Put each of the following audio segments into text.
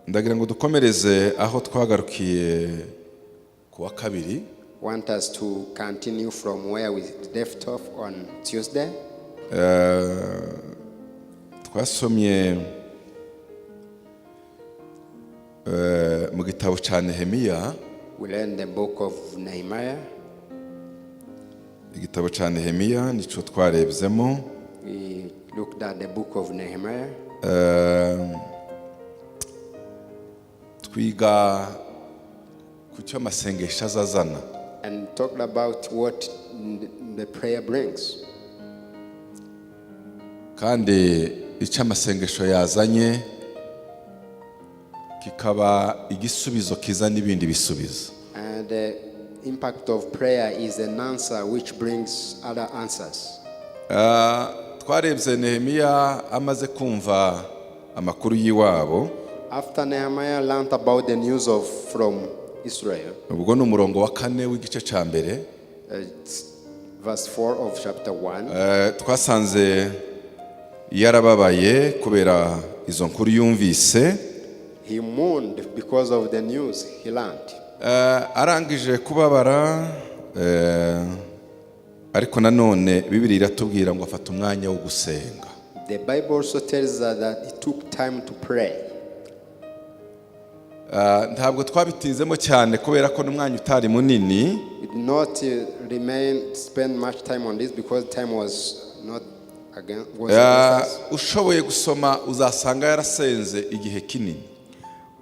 ndagira ngo dukomereze aho twagarukiye kuwa kabiri. Want us to continue from where we left off on Tuesday. Twasomye mu gitabo cya Nehemiah. We learned the book of Nehemiah. Igitabo cya Nehemiah nico twarebzemo. We looked at the book of Nehemiah. Twiga kucyo amasengesho azazana. And talked about what the prayer brings. Kandi icyo amasengesho yazanye kikaba igisubizo kiza n'ibindi bisubizo. And the impact of prayer is an answer which brings other answers. Twarebye Nehemiah amaze kumva amakuru yiwabo. After Nehemiah learned about the news from Israel. Ubwo no murongo wa 4 w'igice cya mbere. Verse 4 of chapter 1. Twasanze yarababaye kubera izo nkuru yumvise. He mourned because of the news he learned. Arangije kubabara, ariko nanone Bibiliya iratubwira ngo afata umwanya wo gusenga. The Bible also tells us that he took time to pray. Ntabwo twabitinzemo cyane kubera ko n'umwanya utari munini. We did not spend much time on this because time was not against us. Ushoboye gusoma uzasanga yarasenze igihe kinini.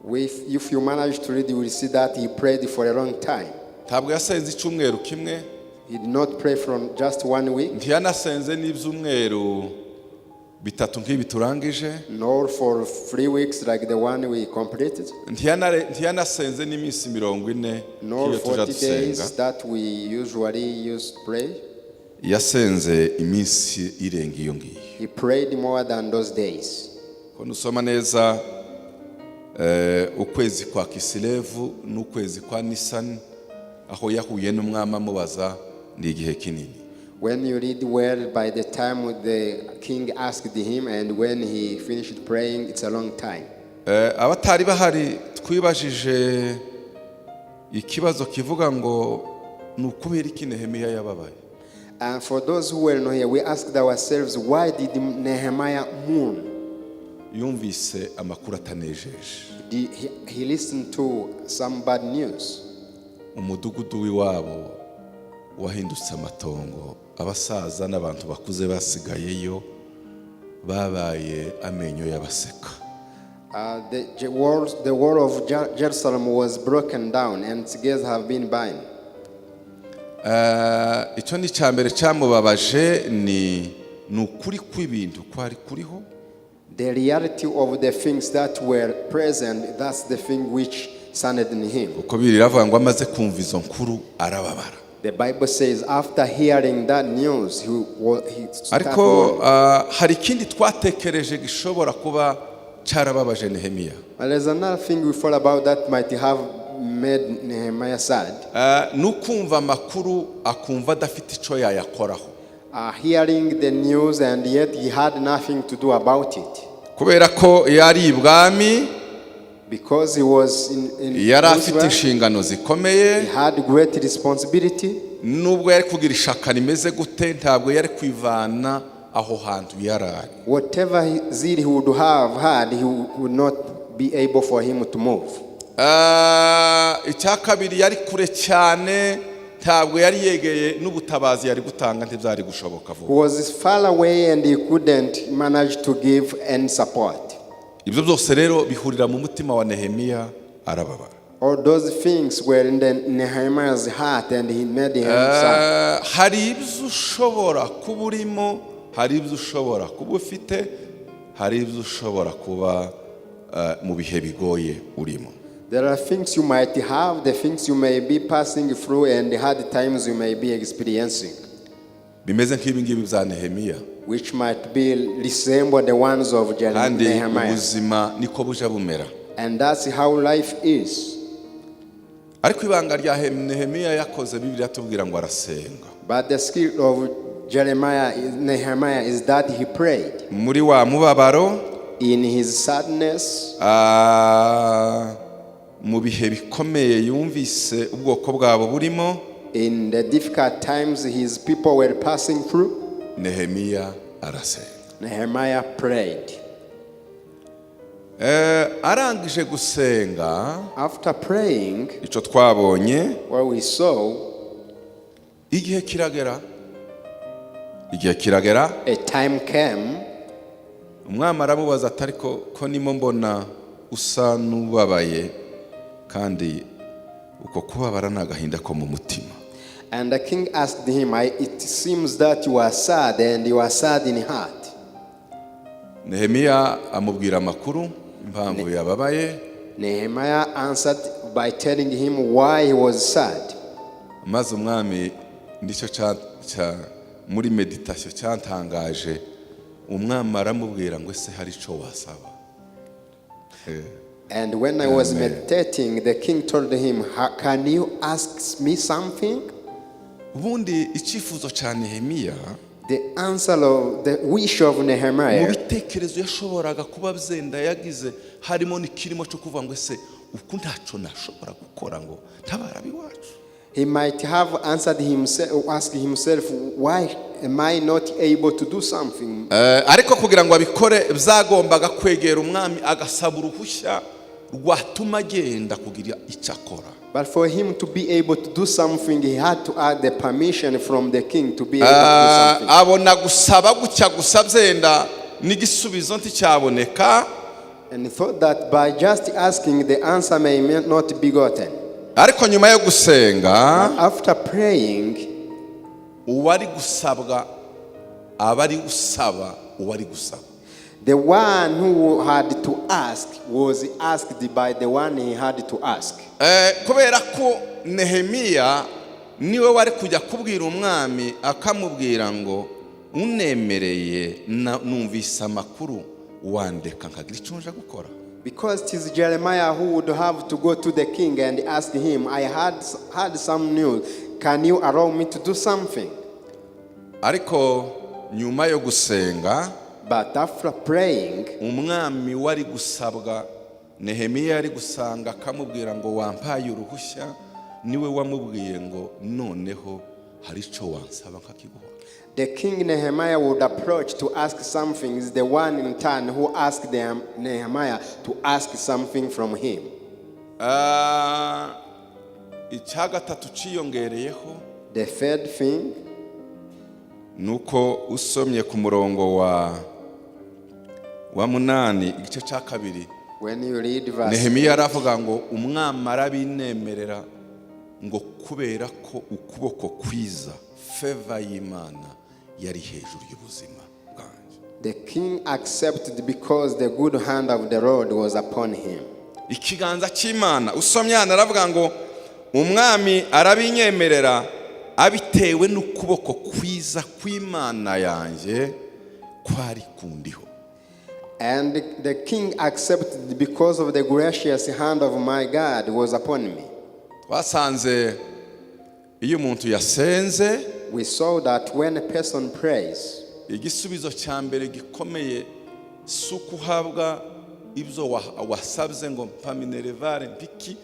If you manage to read, you will see that he prayed for a long time. Ntabwo yasenze icyumweru kimwe. He did not pray from just 1 week. Ntiyanasenze n'ibyumweru bitatu nk'ibi turangije. Nor for 3 weeks like the one we completed. Ntiyanasenze n'iminsi 40. Nor 40 days that we usually use to pray. Yasenze iminsi irenga iyo ngiyo. He prayed more than those days. Ko nusoma neza ukwezi kwa Kisilevu n'ukwezi kwa Nisan aho yahuye n'umwami amubaza ni igihe kinini. When you read well, by the time the king asked him and when he finished praying, it's a long time. Abatari bahari twibajije ikibazo kivuga ngo nukubera iki Nehemiah yababaye. And for those who were not here, we asked ourselves, why did Nehemiah mourn? Yumvise amakuru atanejeje. He listened to some bad news. Umudugudu w'iwabo wahindutse amatongo, abasaza n'abantu bakuze basigayeyo babaye amenyo y'abaseka. The wall of Jerusalem was broken down and gates have been burned. Icyo ni cyambere cyamubabaje ni ukuri kw'ibintu kwari kuriho. The reality of the things that were present, that's the thing which saddened him. Uko biravuga ngo amaze kumva izo nkuru arababara. The Bible says after hearing that news he ariko hari ikindi twatekereje gishobora kuba cyarababaje Nehemiah. There's another thing we thought about that might have made Nehemiah sad. Nukumva amakuru akumva adafite icyo yayakoraho. Hearing the news and yet he had nothing to do about it. Kubera ko yari ibwami, because he was in yari afite inshingano zikomeye. He had great responsibility. Nubwo yari kugira ishaka rimeze gute ntabwo yari kwivana aho hantu yarari. Whatever zeal he would have had, he would not be able for him to move. Icyakabiri yari kure cyane, ntabwo yari yegeye n'ubutabazi yari gutanga ntibyari gushoboka vuba. He was far away and he couldn't manage to give any support. Ibyo byose rero bihurira mu mutima wa Nehemiah arababara. All those things were in Nehemiah's heart and he made him sad. Hari ibyo ushobora kuba urimo, hari ibyo ushobora kuba ufite, hari ibyo ushobora kuba mu bihe bigoye urimo. There are things you might have, the things you may be passing through, and the hard times you may be experiencing. Bimeze nk'ibi ngibi bya Nehemiah. Which might be resemble the ones of Nehemiah. Ubuzima niko buja bumera. And that's how life is. Ariko ibanga rya Nehemiah yakoze Bibiliya tubwira ngo arasenga. But the skill of Nehemiah is that he prayed. Muri wa mubabaro, in his sadness, mu bihe bikomeye yumvise ubwoko bwabo burimo, in the difficult times his people were passing through, Nehemiah arasenga. Nehemiah prayed. Arangije gusenga, After praying, icyo twabonye, what we saw, igihe kiragera, a time came, umwami aramubaza ati ariko ko nimo mbona usa n'ubabaye kandi uko kubabara n'agahinda ko mu mutima. and the king asked him, it seems that you are sad and you are sad in heart. Nehemiah amubwira amakuru impamvu yababaye. Nehemiah answered by telling him why he was sad. Maze umwami nicyo muri meditation cyantangaje, umwami aramubwira ngo ese hari icyo wasaba. And when I was meditating, the king told him, can you ask me something? Ubundi icyifuzo cya Nehemiah, The answer of the wish of mu Nehemiah, bitekerezo yashoboraga kuba byenda yagize harimo n'ikirimo cyo kuvuga ngo ese uku ntacyo nashobora gukora ngo ntabara biwacu. he might have answered himself, asked himself, why am I not able to do something? Ariko kugira ngo abikore byagombaga kwegera umwami agasaba uruhushya rwatuma agenda kugira icyo akora. But for him to be able to do something, he had to ask the permission from the king to be able to do something. Abona gusaba gutya gusa byenda n'igisubizo nticyaboneka. And he thought that by just asking, the answer may not be gotten. Ariko nyuma yo gusenga, After praying, uwari gusabwa abari gusaba uwari gusaba. the one who had to ask was asked by the one he had to ask. Kubera ko Nehemiah niwe wari kujya kubwira umwami akamubwira ngo unemereye numvise amakuru wandeka nkagira icyo nje gukora. Because it is Jeremiah who would have to go to the king and ask him, I had some news. Can you allow me to do something? Ariko nyuma yo gusenga, But after praying, umwami wari gusabwa, Nehemiah ari gusanga akamubwira ngo wampaye uruhushya, niwe wamubwiye ngo noneho hari icyo wansaba nkakiguha. the king Nehemiah would approach to ask something. Is the one in turn who asked Nehemiah to ask something from him. Icya gatatu cyiyongereyeho, The third thing, nuko usomye ku murongo wa 8 igice cya kabiri, when you read verse, Nehemiah aravuga ngo umwami arabinemerera ngo kubera ko ukuboko kwiza, favor y'Imana yari hejuru y'ubuzima bwanjye. the king accepted because the good hand of the Lord was upon him. Ikiganza cy'Imana, usomye hano aravuga ngo umwami arabinyemerera abitewe n'ukuboko kwiza kw'Imana yanjye kwari kundiho. And the king accepted because of the gracious hand of my God was upon me. Twasanze iyo umuntu yasenze, We saw that when a person prays, igisubizo cya mbere gikomeye si ukuhabwa ibyo wasabye ngo mpaminerevare mpiki,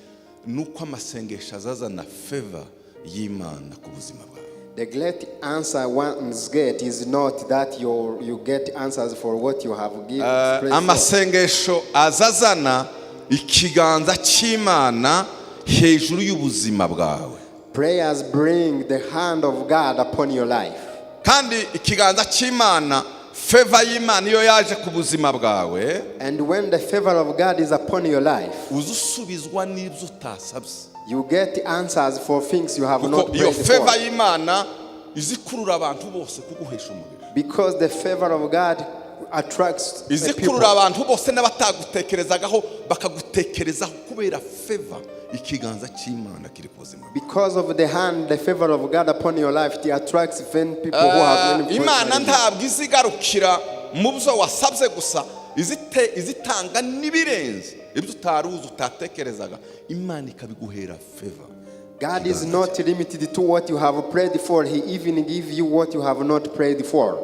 nuko amasengesho azazana favor y'Imana ku buzima bwawe. the great answer one's get is not that you get answers for what you have given. Amasengesho azazana ikiganza cy'Imana hejuru y'ubuzima bwawe. Prayers bring the hand of God upon your life. Kandi ikiganza cy'Imana, favor y'Imana iyo yaje ku buzima bwawe, And when the favor of God is upon your life, uzusubizwa n'ibyo utasabye. you get answers for things you have not Kuko iyo prayed favor for. y'Imana izikurura abantu bose kuguhesha umugisha. Because the favor of God attracts the Izikurura people. abantu bose n'abatagutekerezagaho bakagutekerezaho kubera favor ikiganza cy'Imana kiri ku buzima. Because of the hand, the favor of God upon your life, it attracts even people who have many Imana ntabwo izigarukira mu byo wasabye gusa, izitanga n'ibirenze ibyo utaruzi utatekerezaga, Imana ikabiguhera favor. God is not limited to what you have prayed for. He even gives you what you have not prayed for.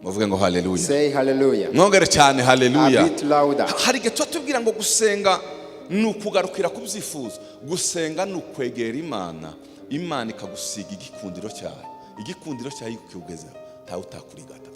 muvuge ngo haleluya. Say hallelujah. Mwongere cyane A haleluya. bit louder. Hari igihe tuba tubwira ngo gusenga ni ukugarukira ku byifuzo. Gusenga ni ukwegera Imana, Imana ikagusiga igikundiro cyayo. Igikundiro cyayo ukiugezeho ntawe utakurigata.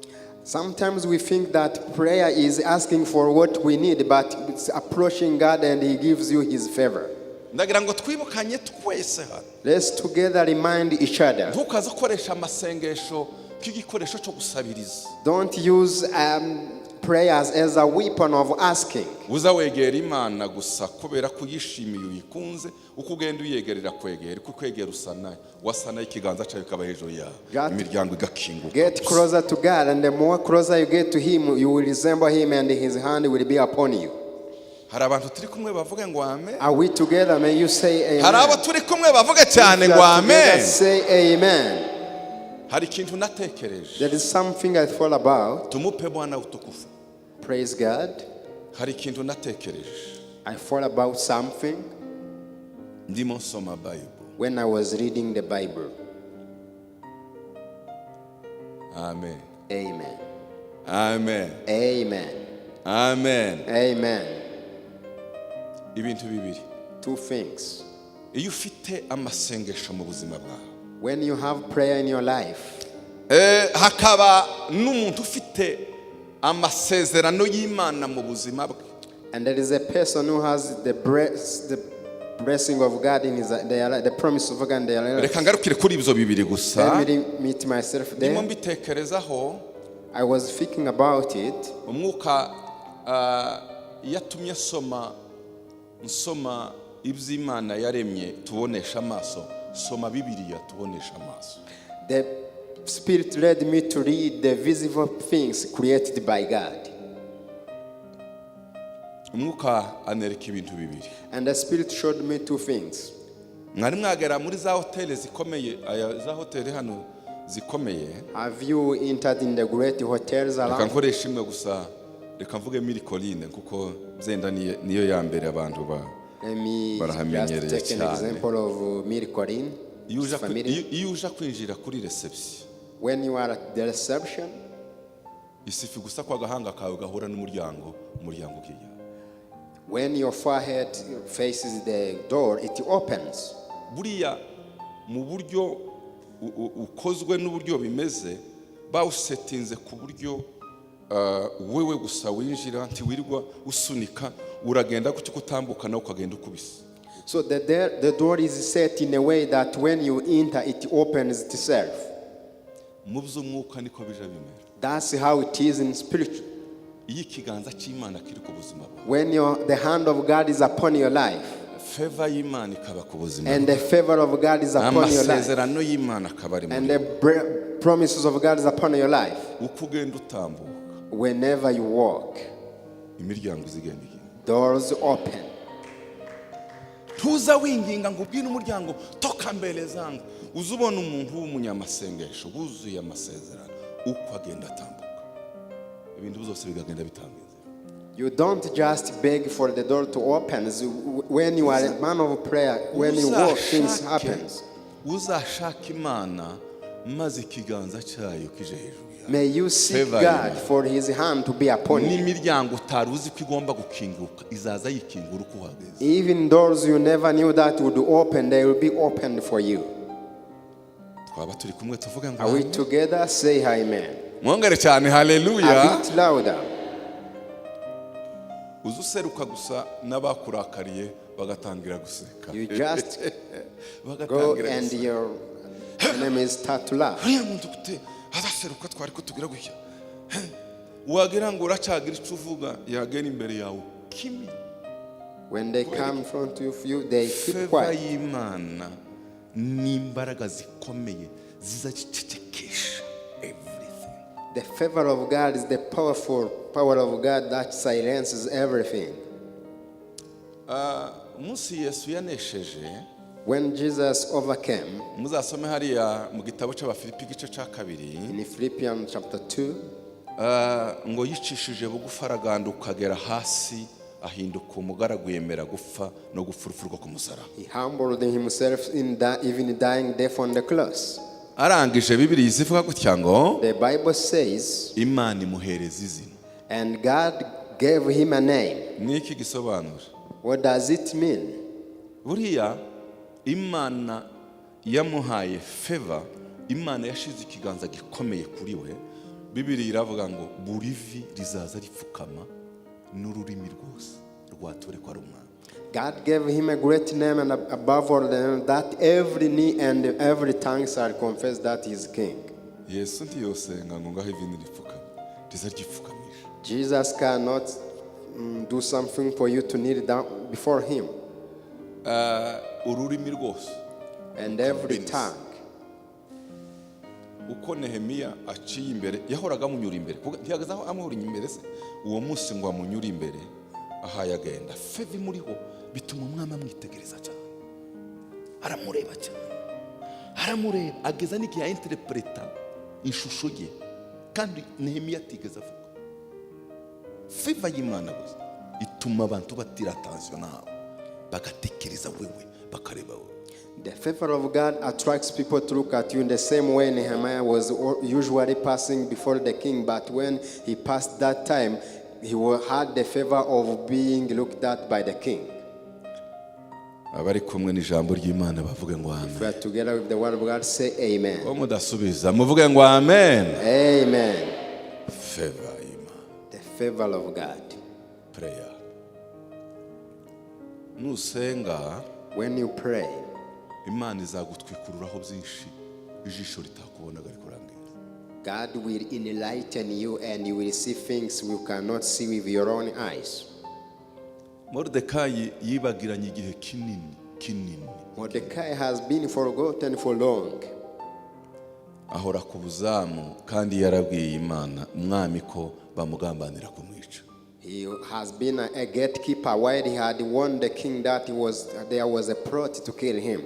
Sometimes we think that prayer is asking for what we need, but it's approaching God and He gives you His favor. Ndagira ngo twibukanye twese hano. Let's together remind each other. Ntukaze ukoresha amasengesho k'igikoresho cyo gusabiriza. Don't use prayers as a weapon of asking. Uza wegera Imana gusa kubera ko yishimiye uyikunze, uko ugenda uyegerera kwegera, uko kwegera usanaye, wasanaye ikiganza cyawe kaba hejuru yawe, imiryango igakinguka. Get closer to God, and the more closer you get to Him, you will resemble Him and His hand will be upon you. Hari abantu turi kumwe bavuga ngo amen. Are we together? May you say amen. Hari abo turi kumwe bavuga cyane ngo amen. Say amen. Hari ikintu natekereje. There is something I thought about. Tumupe Bwana utukufu. Praise God. Hari ikintu natekereje. I thought about something Ndimo nsoma Bible. when I was reading the Bible. Amen. Amen. Amen. Amen. Amen. Amen. Ibintu bibiri. Two things. Iyo ufite amasengesho mu buzima bwawe. When you have prayer in your life, hakaba n'umuntu ufite amasezerano y'Imana mu buzima bwe. and there is a person who has the blessing of God in the promise of God in their life. Reka ngarukire kuri ibyo bibiri gusa. Let me meet myself Ndimo there. mbitekerezaho. I was thinking about it. Umwuka yatumye nsoma iby'Imana yaremye tubonesha amaso. Soma Bibiliya tubonesha amaso. The Spirit led me to read the visible things created by God. Umwuka anereka ibintu bibiri. And the Spirit showed me two things. Mwari mwagera muri za hoteli zikomeye, za hoteli hano zikomeye. Have you entered in the great hotels Reka around? nkoresha imwe gusa, reka mvuge Miricoline kuko zenda niyo ya mbere abantu ba. Let me barahamenyereye just take an cyane. example of Miricoline. Iyo uja kwinjira kuri reception, When you are at the reception, isifi gusa kwa gahanga kawe gahura n'umuryango ugiye. when your forehead faces the door, it opens. Buriya mu buryo ukozwe n'uburyo bimeze bawusetinze ku buryo wewe gusa winjira ntiwirirwa usunika, uragenda gutyo kutambuka nawe ukagenda ukubise. So the door is set in a way that when you enter, it opens itself. Mu by'umwuka niko bija bimera. That's how it is in spiritual. Iyo ikiganza cy'Imana kiri ku buzima bwawe, When the hand of God is upon your life, favor y'Imana ikaba ku buzima and the favor of God is upon your life, amasezerano y'Imana akaba ari and muri the promises of God is upon your life, uko ugenda utambuka, whenever you walk, imiryango zigenda. doors open. Tuza winginga ngo ubwire umuryango toka mbele zangu, uzubona umuntu w'umunyamasengesho wuzuye amasezerano uko agenda atambuka, ibintu byose bigagenda bitangiza. You don't just beg for the door to open. When you are a man of prayer, when you walk, things happens. Uzashaka Imana maze ikiganza cyayo kije hejuru. May you seek God for His hand to be upon you. N'imiryango utaruzi ko igomba gukinguka izaza yikingura uko uhageze. Even doors you never knew that would open, they will be opened for you. Twaba turi kumwe tuvuga ngo Are we together? Say amen. mwongere cyane haleluya. A bit louder. Uzuseruka gusa n'abakurakariye bagatangira guseka. You just go and your enemies start to laugh. Uriya muntu gute azaseruka twari kutugira gutya, wagira ngo uracagira icyo uvuga yagera imbere yawe kimi. When they come in front of you, they keep Favor quiet. y'Imana n'imbaraga zikomeye zizagicecekesha everything. The favor of God is the powerful power of God that silences everything. Umunsi Yesu yanesheje, When Jesus overcame, muzasome hariya mu gitabo cy'Abafilipi igice cya 2, in Philippians chapter 2, ngo yicishije bugufi araganduka agera hasi ahinduka umugaragu yemera gupfa no gufurufurwa ku musaraba. He humbled himself in that, even dying death on the cross. arangije Bibiliya izivuga gutya ngo The Bible says, Imana imuhereza izina. and God gave him a name. Niki gisobanura? What does it mean? Buriya Imana yamuhaye favor, Imana yashize ikiganza gikomeye kuri we. Bibiliya iravuga ngo buri vi rizaza ripfukama n'ururimi rwose rwature kwa rumwana. God gave him a great name, and above all that every knee and every tongue shall confess that he is king. Yesu ntiyosenga ngo ngaho ivi niripfukama, riza ryipfukamisha. Jesus cannot do something for you to kneel down before him. Ururimi rwose. And every tongue. Uko Nehemiah aciye imbere yahoraga amunyura imbere, ntiyagaze aho amuhura imbere se, uwo munsi ngo amunyura imbere ahaye agenda. Fevi muriho bituma umwami amwitegereza cyane, aramureba cyane, aramureba ageza niki ya interpreta ishusho ye, kandi Nehemiah atigeze avuga. Favor y'Imana gusa ituma abantu batira attention nawe, bagatekereza wewe, bakareba wewe. The favor of God attracts people to look at you in the same way Nehemiah was usually passing before the king, but when he passed that time, he had the favor of being looked at by the king. Abari kumwe n'ijambo ry'Imana bavuge ngo amen. If we are together with the word of God, say amen. Mudasubiza muvuge ngo amen. Amen. Favor y'Imana. The favor of God. Prayer. Nusenga, when you pray, Imana izagutwikururaho byinshi ijisho ritakubonaga rikurangiza. God will enlighten you and you will see things you cannot see with your own eyes. Mordecai yibagiranye igihe kinini. Mordecai has been forgotten for long. Ahora ku buzamu kandi yarabwiye Imana umwami ko bamugambanira kumwica. He has been a gatekeeper while he had warned the king that there was a plot to kill him.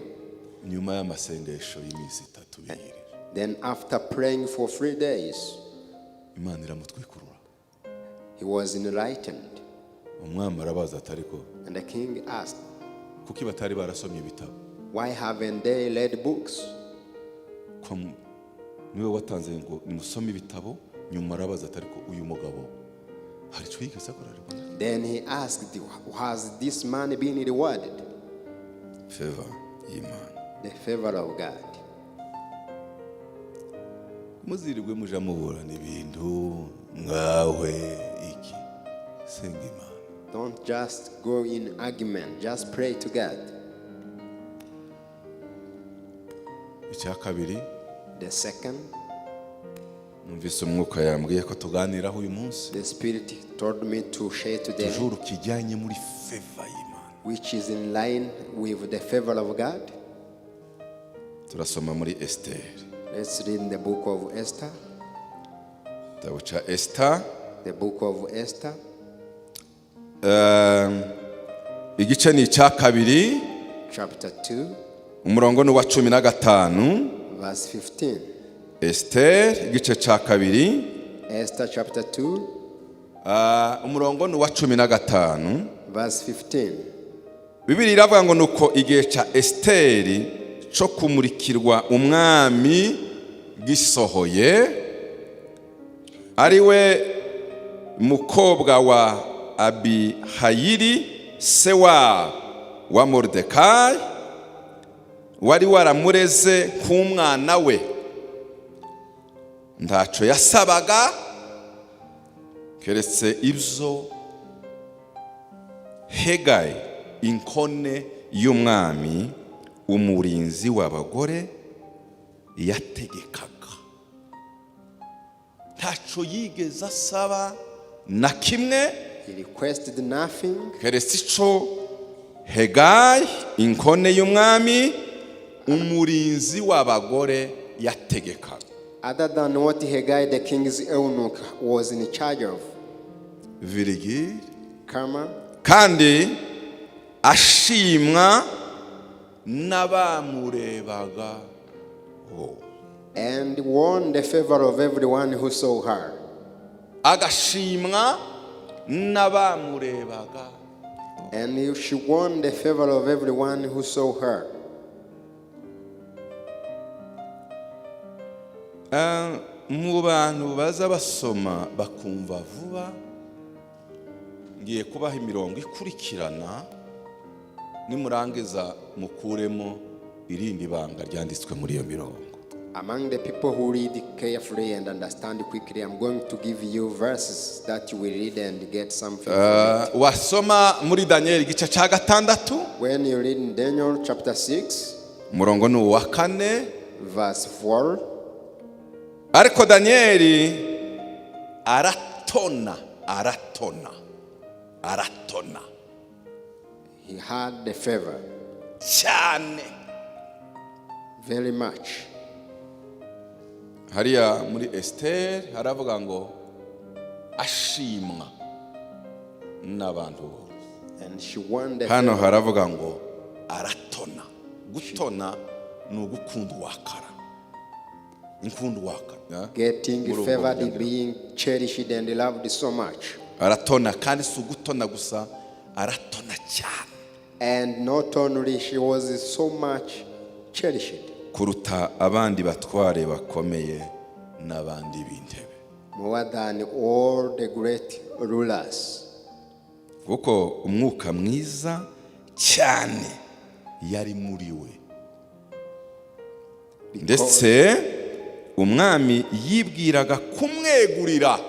Nyuma y'amasengesho y'iminsi 3 bihirije. Then after praying for 3 days, Imana iramutwikurura. he was enlightened. Umwami arabaza atariko. And the king asked, kuki batari barasomye ibitabo? why haven't they read books? Niwe watanze ngo nimusome ibitabo, nyuma arabaza atariko uyu mugabo hari cyo yigeze akora ariko. Then he asked, has this man been rewarded? Favor y'Imana. The favor of God. Muzirirwe muja muburana ibintu ngawe iki. Senga Imana. Don't just go in argument, just pray to God. Icya kabiri, The second, numvise umwuka yambwiye ko tuganiraho uyu munsi. the Spirit told me to share today, Tujuru kijyanye muri favor y'Imana. which is in line with the favor of God. Turasoma muri Esther. Let's read in the book of Esther. Igitabo cya Esther. The book of Esther. Igice ni icya kabiri. Chapter 2. Umurongo ni wa 15. Verse 15. Esther igice cya kabiri. Esther chapter 2. Umurongo ni wa 15. Verse 15. Bibiliya iravuga ngo nuko igihe cya Esteri cyo kumurikirwa umwami gisohoye, ari we mukobwa wa Abihayili se wa Mordecai wari waramureze nk'umwana we, ntacyo yasabaga keretse ibyo Hegai inkone y'umwami umurinzi w'abagore yategekaga. Ntacyo yigeze asaba na kimwe, He requested nothing keretse icyo Hegai inkone y'umwami umurinzi w'abagore yategekaga. other than what Haggai, the king's eunuch, was in charge of. Virigile. Karma. Kandi ashimwa n'abamurebaga. And won the favor of everyone who saw her. Agashimwa n'abamurebaga. And she won the favor of everyone who saw her. mu bantu baza basoma bakumva vuba, ngiye kubaha imirongo ikurikirana, nimurangiza mukuremo irindi banga ryanditswe muri iyo mirongo. Among the people who read carefully and understand quickly, I'm going to give you verses that you will read and get something from it. Wasoma muri Daniel igice cya 6, When you read in Daniel chapter 6, umurongo ni uwa 4, verse 4, ariko Daniel aratona. he had the favor cyane. very much. Hariya muri Esther haravuga ngo ashimwa n'abantu bose. And she won the Hano favor. haravuga ngo aratona. Gutona ni ugukunda uwakara. Inkundu wakara. Getting favored, being cherished and loved so much. Aratona kandi si ugutona gusa, aratona cyane. And not only she was so much cherished, kuruta abandi batware bakomeye n'abandi b'intebe. more than all the great rulers. Kuko umwuka mwiza cyane yari muri we. Ndetse umwami yibwiraga kumwegurira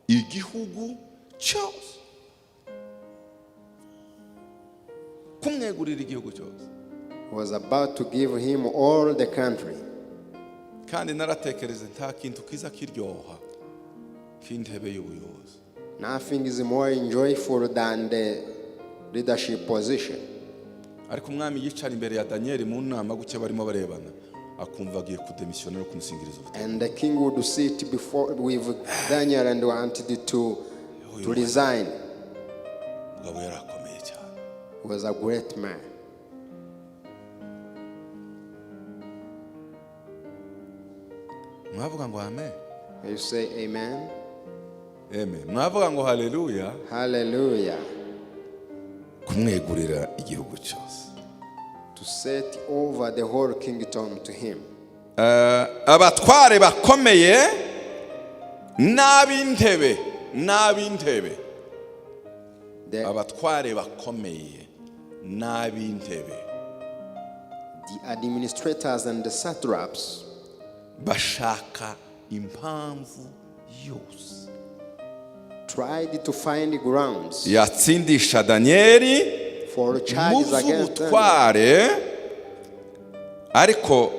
igihugu cyose. Kumwegurira igihugu cyose. Was about to give him all the country. Kandi naratekereza nta kintu kiza kiryoha k'intebe y'ubuyobozi. Nothing is more enjoyable than the leadership position. Ariko umwami yicara imbere ya Daniel mu nama guke barimo barebana, akumva agiye kudemisiyona no kumusingiriza ubutumwa. And the king would sit before with Daniel and wanted to resign. Mugabo yarakomeye cyane. He was a great man. Mwavuga ngo amen. You say amen? Amen. Mwavuga ngo haleluya. Hallelujah. Kumwegurira igihugu cyose. To set over the whole kingdom to him. Abatware bakomeye n'ab'intebe. Abatware bakomeye n'ab'intebe. The administrators and the satraps bashaka impamvu yose. Tried to find grounds yatsindisha Danieli for charges against them. Muzubutware, ariko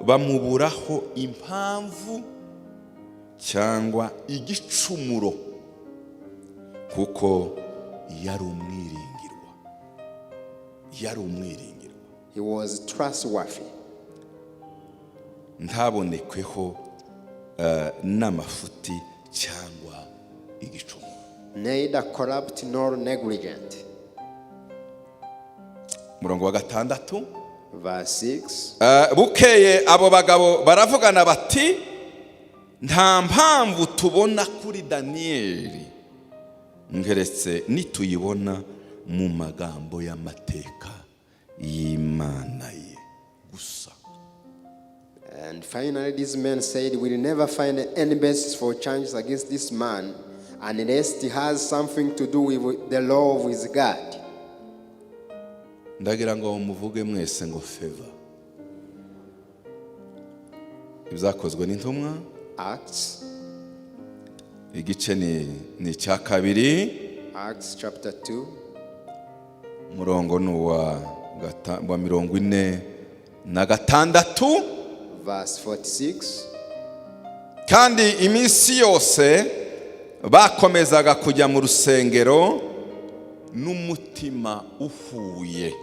bamuburaho impamvu cyangwa igicumuro kuko yari umwiringirwa. He was trustworthy. Ntabonekweho n'amafuti cyangwa igicumuro. Neither corrupt nor negligent. Murongo wa 6, verse 6. Bukeye abo bagabo baravugana bati, nta mpamvu tubona kuri Danieli ngeretse nituyibona mu magambo y'amateka y'Imana ye gusa. And finally these men said, we'll never find any basis for charges against this man unless he has something to do with the law of his God. Ndagira ngo muvuge mwese ngo favor. Ibyakozwe n'intumwa Acts. Igice ni cya 2. Acts chapter 2. Murongo nuwa 46. Verse 46. Kandi iminsi yose bakomezaga kujya mu rusengero n'umutima uhuye.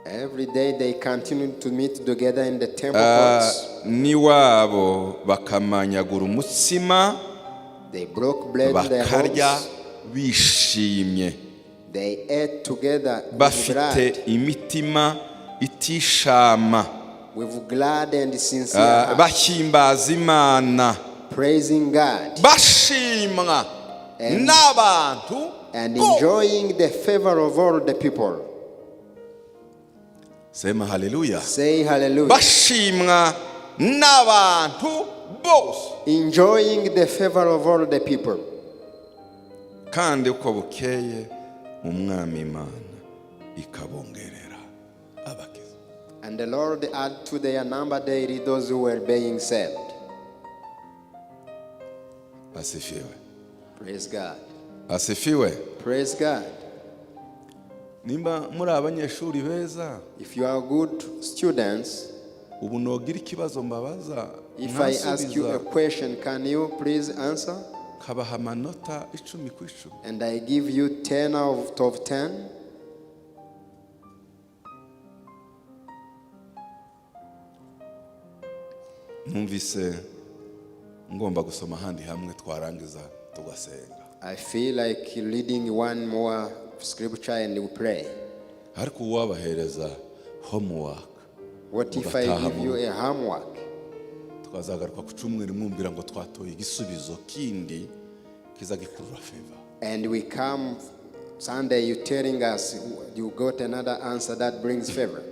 Every day they continued to meet together in the temple courts. Niwabo bakamanyagura umutsima, They broke bread in their bakarya homes. bishimye, They ate together with bafite glad, imitima itishama, with glad and sincere hearts, bahimbaza Imana, praising God bashimwa n'abantu and enjoying the favor of all the people. Sema haleluya. Say hallelujah. Bashimwa n'abantu bose, enjoying the favor of all the people. kandi uko bukeye umwami Imana ikabongerera abakiza. And the Lord add to their number daily those who were being saved. Asifiwe. Praise God. Asifiwe. Praise God. Nimba muri abanyeshuri beza, If you are good students, ubu nogira ikibazo mbabaza, if I ask you a question, can you please answer? kabaha amanota 10 ku 10. And I give you 10 out of 10. Numvise ngomba gusoma handi hamwe twarangiza tugasenga. I feel like reading one more scripture and we pray. Ariko uwabahereza homework, What if I give you a homework? tukazagaruka ku cyumweru mwumvira ngo twatoye igisubizo kindi kiza gikurura favor. And we come Sunday, you telling us you got another answer that brings favor.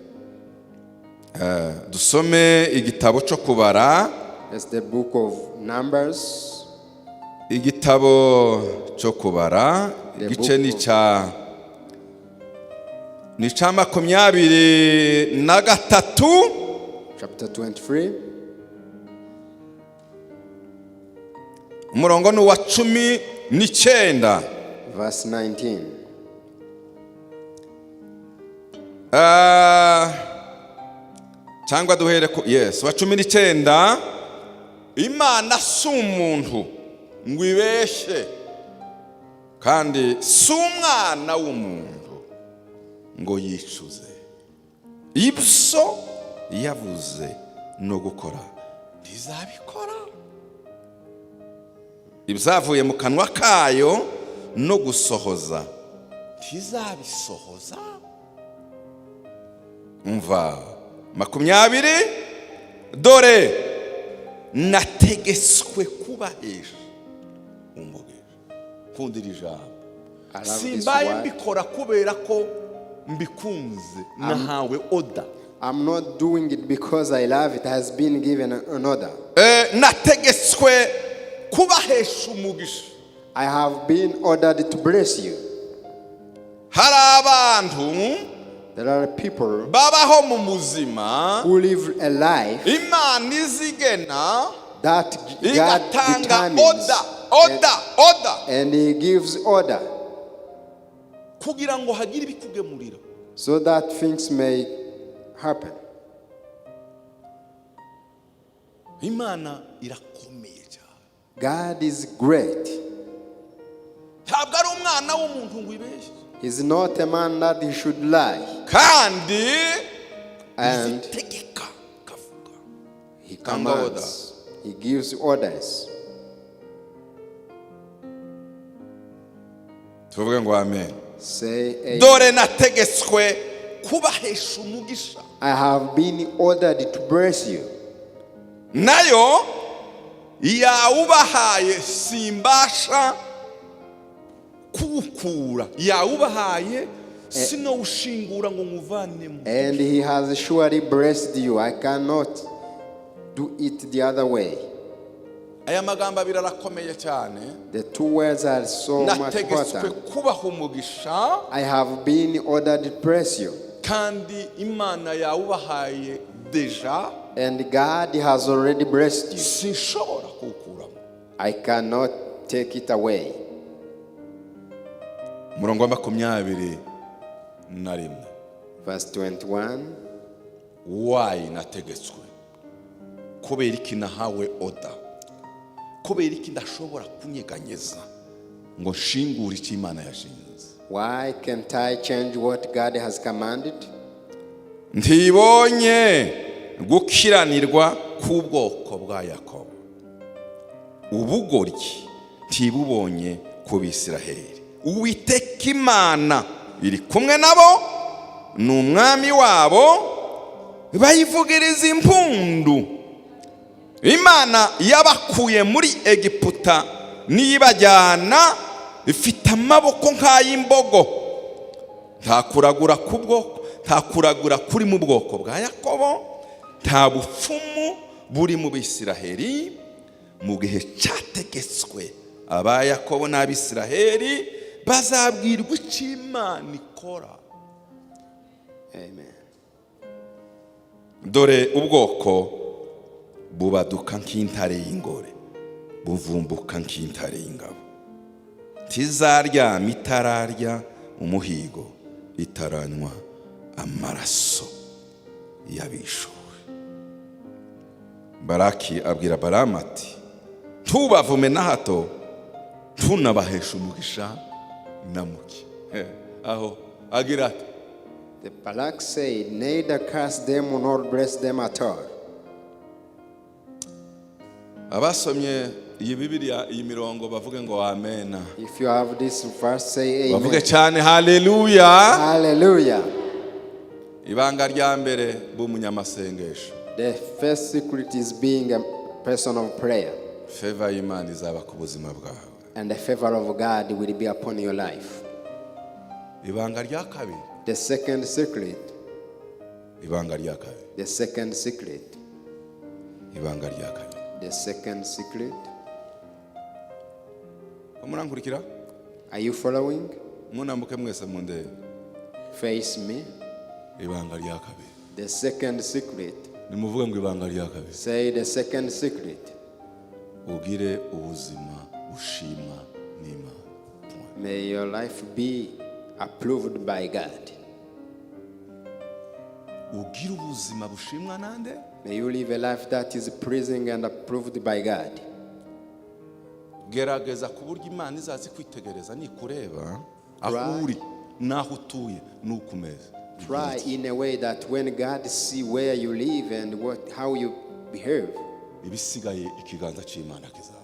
Dusome igitabo cyo kubara, It's the book of Numbers. igitabo cyo kubara, igice ni ca 23, Chapter 23, umurongo ni wa 19. verse 19. Cyangwa duhere ku wa 19. Imana si umuntu ngo ibeshye, kandi si umwana w'umuntu ngo yicuze. Ibyo yavuze no gukora ntizabikora, ibyavuye mu kanwa kayo no gusohoza ntizabisohoza. Umva 20, dore nategetswe kubahesha umugisha. Kundira ijambo, I love this simbaye word. mbikora kubera ko mbikunze, nahawe order. I'm not doing it because I love it. It has been given an order. Nategetswe kubahesha umugisha. I have been ordered to bless you. Hari abantu There are people babaho mu muzima who live a life Imana izigena that God igatanga determines, order and He gives order kugira ngo hagire ibikugemurira. so that things may happen. Imana irakomeye cyane. God is great. Ntabwo ari umwana w'umuntu ngo ibeshye, He's not a man that he should lie. kandi And itegeka kavuga. He Tanga order. commands. He gives orders. Tuvuge ngo amen. Say, amen. Dore nategetswe kubahesha umugisha, I have been ordered to bless you. nayo yawubahaye simbasha kuwukura, yawubahaye sinowushingura ngo nkuvanemo. And He has surely blessed you. I cannot do it the other way. Aya magambo abiri arakomeye cyane. The two words are so much Nategetswe important. kubaha umugisha, I have been ordered to bless you. kandi Imana yawubahaye deja, And God has already blessed you. sinshobora kuwukuramo. I cannot take it away. Umurongo wa 21. Verse 21. Why nategetswe? Kubera iki nahawe order? Kubera iki ndashobora kunyeganyeza ngo nshingure icyo Imana yashinze? Why can't I change what God has commanded? Ntibonye gukiranirwa k'ubwoko bwa Yakobo, ubugoryi ntibubonye ku Bisiraheli. Uwiteka Imana iri kumwe nabo, ni umwami wabo, bayivugiriza impundu. Imana yabakuye muri Egiputa nibajyana ifite amaboko nk'ay'imbogo. Nta kuragura k'ubwoko, nta kuragura kuri mu bwoko bwa Yakobo, nta bupfumu buri mu Bisiraheli mu gihe cyategetswe aba Yakobo n'Abisiraheli bazabwirwa icyo Imana ikora. Amen. Dore ubwoko bubaduka nk'intare y'ingore, buvumbuka nk'intare y'ingabo, tizaryama itararya umuhigo, itaranywa amaraso y'abishuwe. Baraki abwira Balamu ati, ntubavume na hato, ntunabaheshe umugisha na muke. Aho agira ati, The Balak said, neither curse them nor bless them at all. abasomye iyi Bibiliya iyi mirongo bavuge ngo amen. If you have this verse, say amen. Bavuge cyane haleluya. Hallelujah. Ibanga rya mbere b'umunyamasengesho, The first secret is being a person of prayer. favor y'Imana izaba ku buzima bwawe. And the favor of God will be upon your life. Ibanga rya kabiri, The second secret. ibanga rya kabiri, The second secret. ibanga rya kabiri. The second secret. Murankurikira? Are you following? Munambuke mwese mu ndebe. Face me. Ibanga rya kabiri. The second secret. Nimuvuge ngo ibanga rya kabiri. Say the second secret. Ugire ubuzima bushimwa n'Imana. May your life be approved by God. Ugire ubuzima bushimwa nande? May you live a life that is pleasing and approved by God. Gerageza ku buryo Imana izazi kwitegereza nikureba aho uri naho utuye n'ukumeze. Try in a way that when God see where you live and how you behave, Ibisigaye ikiganza cy'Imana kizaza.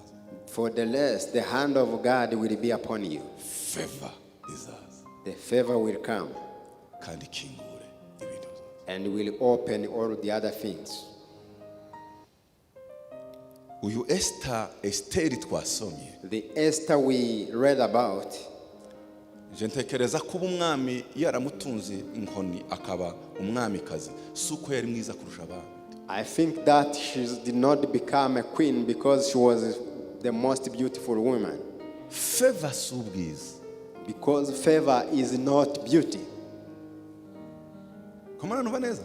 for the rest, the hand of God will be upon you. Favor izaza The favor will come kandi kingure ibintu byose. and will open all the other things. Uyu Esteri twasomye, The Esther we read about, je ntekereza kuba umwami yaramutunze inkoni akaba umwamikazi suko yari mwiza kurusha abandi. I think that she did not become a queen because she was the most beautiful woman. Favor si ubwiza. Because favor is not beauty. Komana numva neza?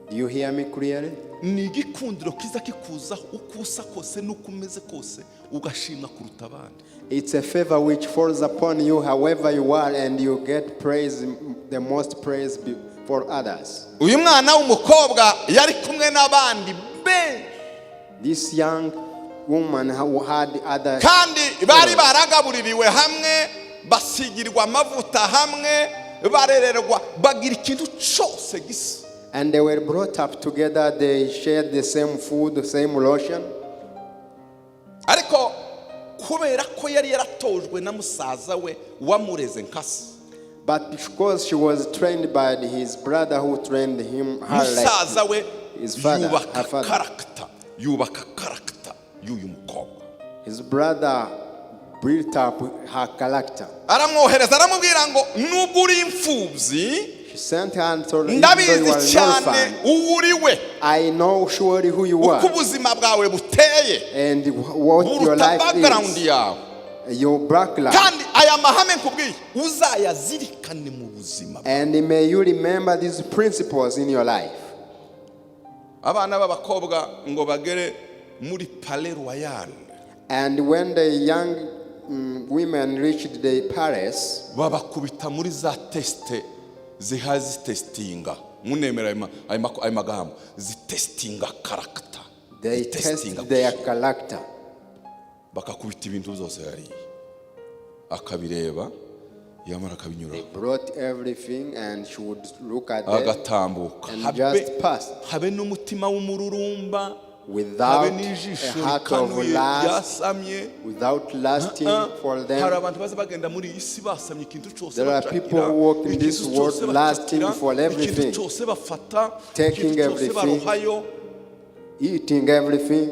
Do you hear me clearly? Ni igikundiro kiza kikuzaho uko usa kose n'uko umeze kose ugashimwa kuruta abandi. It's a favor which falls upon you however you are and you get praise, the most praise for others. Uyu mwana w'umukobwa yari kumwe n'abandi be. This young woman who had other, Kandi bari baragabuririwe hamwe, basigirwa amavuta hamwe, barererwa bagira ikintu cyose gisa. and they were brought up together, they shared the same food, the same lotion. Ariko kubera ko yari yaratojwe na musaza we wamureze nkasi. But because she was trained by his brother who trained him, her Musaza we like his father, her yubaka father. karakta y'uyu mukobwa. His brother built up her character. Aramwohereza aramubwira ngo nubwo uri imfubyi She sent her and told her, even though you ndabizi are an cyane orphan, uwo uri we, I know surely who you uko are ubuzima bwawe buteye, and what your buruta life background is, yawe. your background. Kandi aya mahame nkubwiye uzayazirikane mu buzima. And may you remember these principles in your life. Abana b'abakobwa ngo bagere muri Palais Royal, And when the young women reached the palace, babakubita muri za teste zihazi testinga. Munemera ayo magambo zitestinga character. they test their character. Bakakubita ibintu byose yari akabireba yamara They akabinyura brought everything and she would look at them agatambuka. and just pass Habe n'umutima w'umururumba, without habe a n'ijisho heart of rikanuye lust, ryasamye. without lasting for Hari them. abantu baza bagenda muri iyi si basamye ikintu cyose There are bacakira, people who walk in this ikintu world cyose lasting bacakira, for everything, ikintu cyose bafata, taking ikintu cyose everything, baruhayo, eating everything,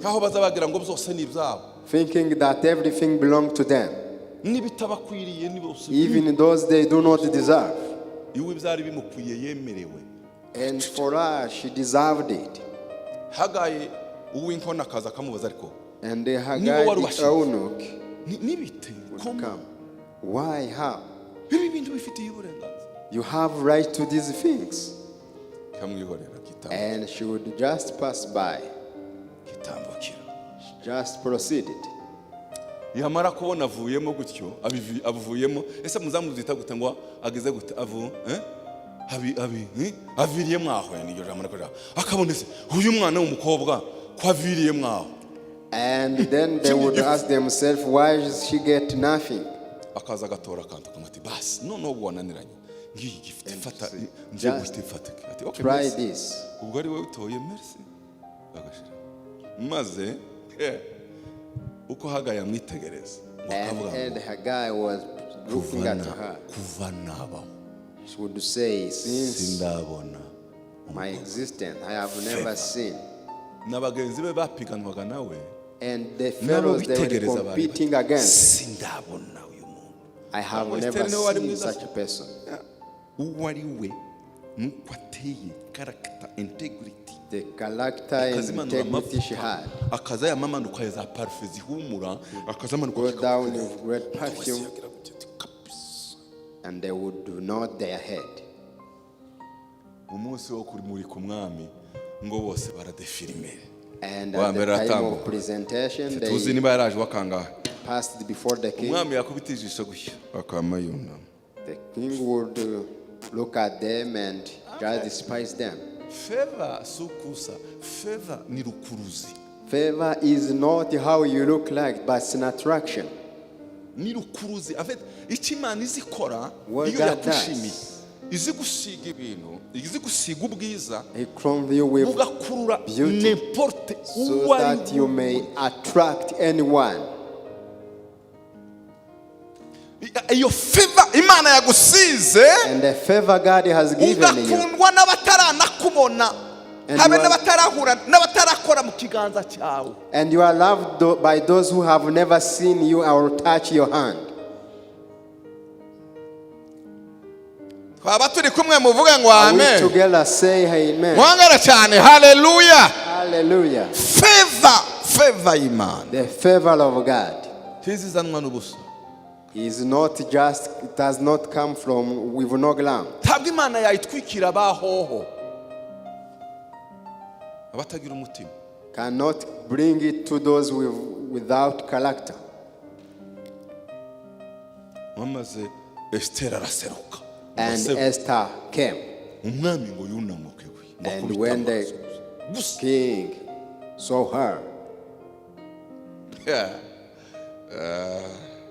nkaho baza bagira ngo byose ni ibyabo. thinking that everything belonged to them, N'ibitabakwiriye ni bose. even those they do not deserve. Iwe byari bimukwiye yemerewe. And for her, she deserved it. Hagayi uw'inkona akaza akamubaza ariko And the Haggai, the eunuch, nibite would come. Why? How? ibi bintu bifitiye uburenganzira. You have right to these things. Kamwihorera kitambukira. And she would just pass by. Kitambukira. Just proceeded. Yamara kubona avuyemo gutyo avuyemo ese muzamuzita gute ngo ageze gute aviriyemo aho niyo jamara ko akabonese uyu mwana w'umukobwa ko aviriyemo aho. And then they would ask themselves, why does she get nothing? Akaza gatora kantu kumati bas no bwananiranye ngiyi gifite fata nje gufite fata ati okay try this. Ubwo ari we utoye merci agashira maze uko Hagayi amwitegereza and Haggai was looking at her. Kuva naba She would say, since sindabona my existence I have never seen. Nabagenzi be bapiganwaga nawe. And the fellows they were competing against. Sindabona uyu muntu. I have never seen such a person. Uwari we nuko ateye character integrity. The character and integrity she had. Akaza yamamanuka ya za parfum zihumura akazamanuka go down with great perfume and they would do not their head. Umunsi wo kuri muri ku mwami ngo bose baradefilime. And at the time of presentation they passed before the king. Umwami yakubitijisha gushya akama yunama. The king would look at them and just despise them. Favor sukusa. Favor ni rukuruzi. Favor is not how you look like, but it's an attraction. Ni rukuruzi. En fait, ikimana izikora iyo yakushimi. Izi gusiga ibintu, izi gusiga ubwiza. He crowned you with beauty so that you may attract anyone. Iyo favor Imana yagusize and the favor God has given you. Ugakundwa n'abataranakubona habe n'abatarahura n'abatarakora mu kiganza cyawe. And you are loved by those who have never seen you or touch your hand. Twaba turi kumwe muvuga ngo amen. We together say amen. Mwangara cyane hallelujah. Hallelujah. Favor Imana. The favor of God. Tizizanwa n'ubusa. Is not just, it does not come from with no ground. Ntabwo Imana yayitwikira bahoho abatagira umutima. Cannot bring it to those without character. Mamaze Esther araseruka. And Esther came. Umwami ngo yunamuke we. And when the king saw her,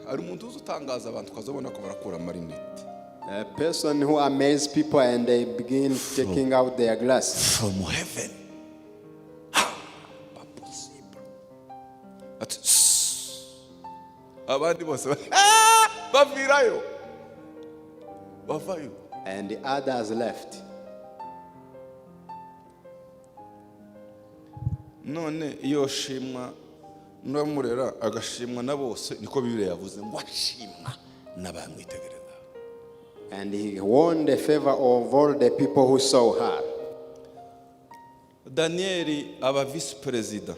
ari umuntu utangaza abantu kazabona ko barakura marinette. A person who amazes people and they begin taking out their glasses from heaven. Abandi bose bavirayo bavayo. And the others left. None iyo shimwa ndamurera agashimwa na bose niko Bibiliya yavuze ngo ashimwa n'abamwitegereza. And he won the favor of all the people who saw her. Daniel aba vice president.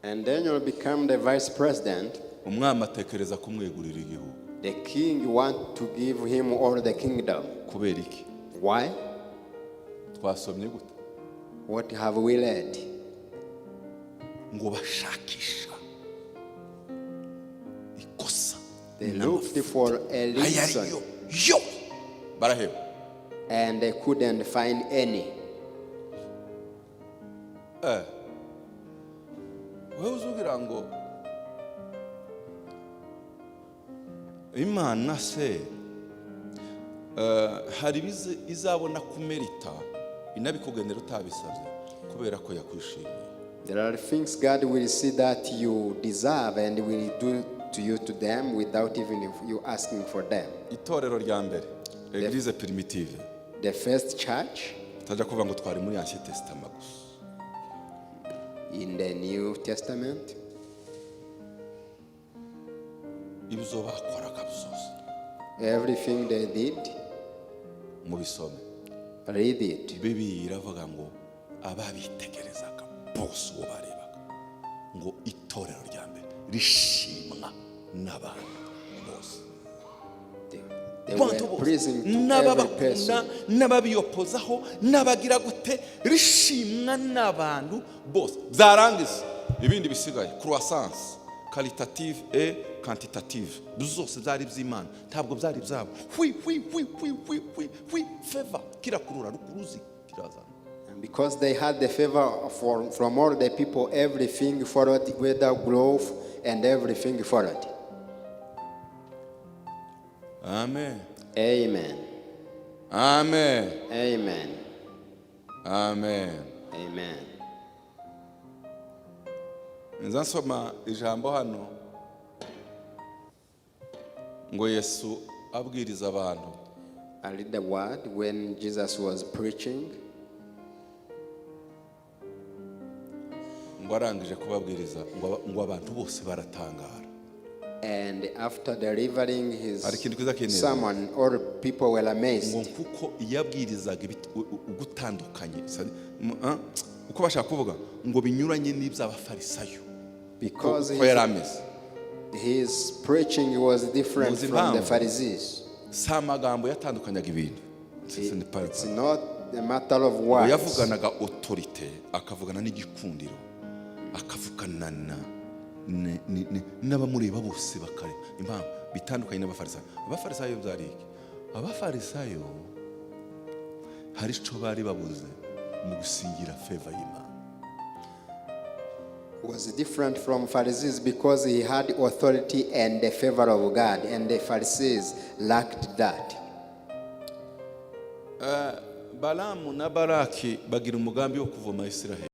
And Daniel became the vice president. Umwami atekereza kumwegurira igihugu. The king want to give him all the kingdom. Kubera iki? Why? Twasomye gute? What have we read? Ngo bashakisha ikosa. They looked for a reason. Yo baraheba. And they couldn't find any. Wewe uzugira ngo Imana se hari izabona kumerita inabikugendera utabisabye kubera ko yakwishimiye. There are things God will see that you deserve and will do to you to them without even you asking for them. Itorero rya mbere, Eglise primitive. The first church. Tajya kuvuga ngo twari muri Ancient Testament gusa. In the New Testament. Ibyo bakoraga byose. Everything they did. Mubisome. Read it. Bibiliya iravuga ngo ababitegerezaga bose uwo barebaga ngo itorero rya mbere rishimwa n'abantu bose. They were pleasing to every person. N'ababiyopozaho n'abagira gute rishimwa n'abantu bose. Byarangiza ibindi bisigaye croissance qualitative et quantitative zose zari by'Imana ntabwo byari byabo. Favor kirakurura rukuruzi kirazana. Because they had the favor from all the people, everything followed, whether growth and everything followed. Amen. Amen. Amen. Amen. Amen. Amen. Nzasoma ijambo hano ngo Yesu abwiriza abantu. I read the word when Jesus was preaching. Ngo arangije kubabwiriza ngo abantu bose baratangara. And after delivering his Hari ikintu kiza kineza. sermon, all people were amazed. Ngo kuko yabwirizaga ugutandukanye uko bashaka kuvuga ngo binyuranye n'iby'abafarisayo. Because Ko yarameze. his preaching was different from the Pharisees. Sa magambo yatandukanyaga ibintu. It's not a matter of words. Yavuganaga autorité akavugana n'igikundiro akavugana n'abamureba bose bakare impamvu bitandukanye n'abafarisayo. Abafarisayo byari iki? Abafarisayo hari icyo bari babuze mu gusingira favor y'Imana. Was different from Pharisees because he had authority and the favor of God, and the Pharisees lacked that. Balamu na Baraki bagira umugambi wo kuvoma Israel.